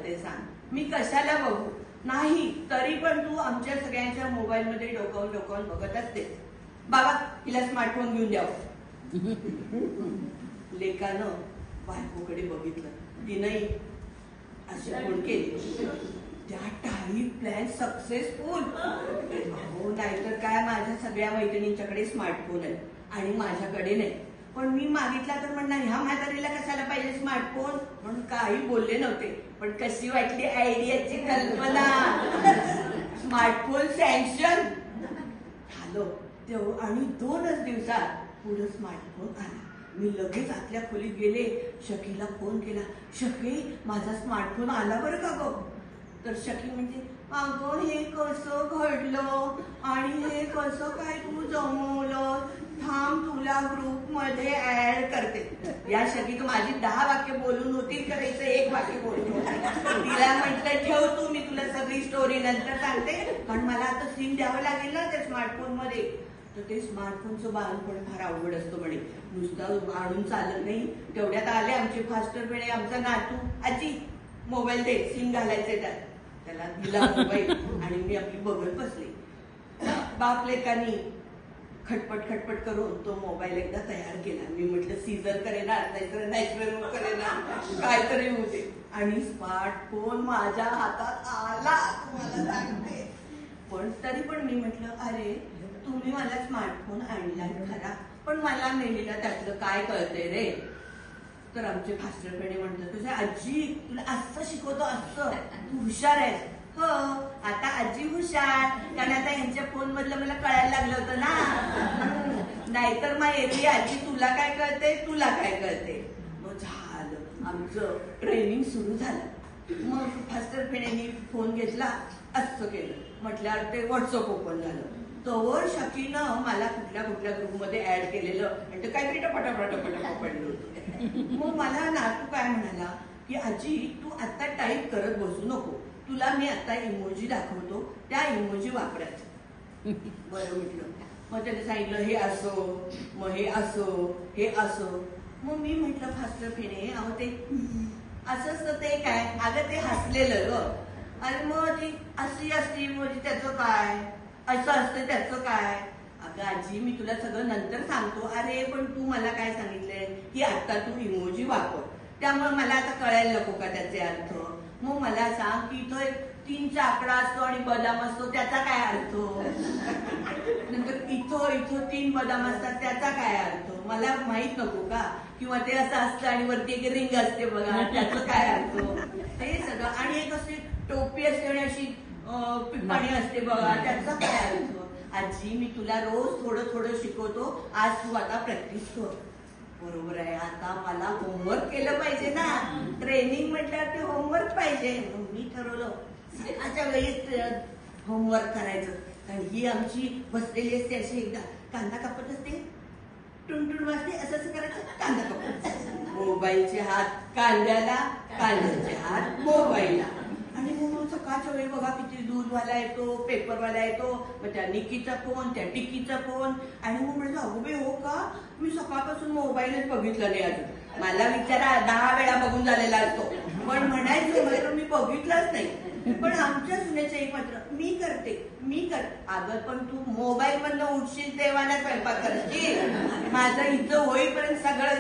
ते सांग, मी कशाला बघू? नाही तरी पण तू आमच्या सगळ्यांच्या मोबाईल मध्ये डोकावून बघत असते. बाबा हिला स्मार्टफोन घेऊन द्यावं. लेकानं बायकोकडे बघितलं, तिनंही अशी फोन केली. त्या टाळी प्लॅन सक्सेसफुल. हो नाहीतर काय, माझ्या सगळ्या मैत्रिणींच्याकडे स्मार्टफोन आहे आणि माझ्याकडे नाही. पण मी मागितला तर म्हणणार ह्या म्हातारीला कशाला पाहिजे स्मार्टफोन, म्हणून काही बोलले नव्हते. पण कशी वाटली आयडियाची कल्पना. स्मार्टफोन सँक्शन झालं तेव्हा आणि 2च दिवसात पुढे स्मार्टफोन आला. मी लगेच आतल्या खोलीत गेले, शकीला फोन केला. शकी माझा स्मार्टफोन आला बरं का गं. तर शकी म्हणजे अगं हे कसं घडलं आणि हे कसं काय तू जमवलं, थांब तुला ग्रुप मध्ये ऍड करते. या शकी तू माझी 10 वाक्य बोलून होतील करायचं, 1 वाक्य बोलून तिला म्हटलं ठेव तू, मी तुला सगळी स्टोरी नंतर सांगते, कारण मला आता सिम द्यावं लागेल ना त्या स्मार्टफोन मध्ये. तर ते स्मार्टफोनचं बाळपण फार अवघड असतं म्हणे, नुसतं आणून चालत नाही. तेवढ्यात आले आमचे फास्टर म्हणे, आमचा नातू आजी मोबाईल दे, सिम घालायचे त्यात. त्याला दिला मोबाईल आणि मी आपली बघत बसले. बाप लेकानी खटपट करून तो मोबाईल एकदा तयार केला. मी म्हटलं सीझर करेना नाहीतर नॅचरल करेना काहीतरी होते. आणि स्मार्टफोन माझ्या हातात आला तुम्हाला सांगते. पण तरी पण मी म्हटलं अरे तुम्ही मला स्मार्टफोन आणला खरा, पण मला मेलीला त्यातलं काय कळतंय रे. तर आमचे फास्टरकडे म्हटलं तुझ्या आजी तुला असं शिकवतो, असं तू हुशार आहेस. हो आता आजी हुशार, कारण आता यांच्या फोन मधलं मला कळायला लागलं होतं ना. नाहीतर मग एरवी आजी तुला काय कळते, तुला काय कळते. मग झालं आमचं ट्रेनिंग सुरू झालं. मग फास्टर फेण्यानी फोन घेतला, असं केलं म्हटल्यावर ते व्हॉट्सअप ओपन झालं. तोवर शकीनं मला कुठल्या ग्रुपमध्ये ऍड केलेलं आणि ते काहीतरी टपाटपाट पडलं होतं. मग मला नातू काय म्हणाला की आजी तू आता टाईप करत बसू नको, तुला मी आता इमोजी दाखवतो, त्या इमोजी वापरायचं. बरं म्हटलं. मग त्याने सांगितलं हे असो, मग हे असो, हे असो. मग मी म्हटलं फास्टर फेणे अहो ते असं असतं ते काय, अगं ते हसलेलं ग. अरे मग ती अशी असती इमोजी त्याचं काय, असं असतं त्याचं काय. अगं आजी मी तुला सगळं नंतर सांगतो. अरे पण तू मला काय सांगितलंय की आता तू इमोजी वापर, त्यामुळे मला आता कळायला नको का त्याचे अर्थ. मग मला सांग की इथं 3चा आकडा असतो आणि बदाम असतो, त्याचा काय अर्थ. नंतर इथं 3 बदाम असतात, त्याचा काय अर्थ मला माहित नको का. किंवा ते असं असतं आणि वरती एक रिंग असते बघा, त्याचं काय अर्थ. हे सगळं आणि एक अशी टोपी असते आणि अशी पिपाणी असते बघा, त्याचा काय अर्थ. आजी मी तुला रोज थोडं शिकवतो, आज तू आता प्रॅक्टिस कर. बरोबर आहे, आता मला होमवर्क केलं पाहिजे ना. ट्रेनिंग म्हटल्यावर ते होमवर्क पाहिजे. मी ठरवलं सकाळच्या वेळेस होमवर्क करायचं, कारण ही आमची बसलेली असते अशी एकदा कांदा कापत असते, टुनटुन वाजते, असं करायचं कांदा कापत. मोबाईलचे हात कांद्याला, कांद्याचे हात मोबाईलला. आणि मग सकाळच्या वेळी बघा किती दूधवाला येतो, पेपरवाला येतो, मग त्या निकीचा फोन, त्या टिकीचा फोन. आणि मग म्हटलं अगो बाई हो का, मी सकाळपासून मोबाईलच बघितला नाही अजून. मला विचारा 10 वेळा बघून झालेला असतो, पण म्हणायचं मात्र मी बघितलंच नाही. पण आमच्या सुनेचं एक मात्र मी करते. अगं पण तू मोबाईल मधनं उठशील तेव्हा ना स्वयंपाक करशील, माझं इथं होईपर्यंत सगळं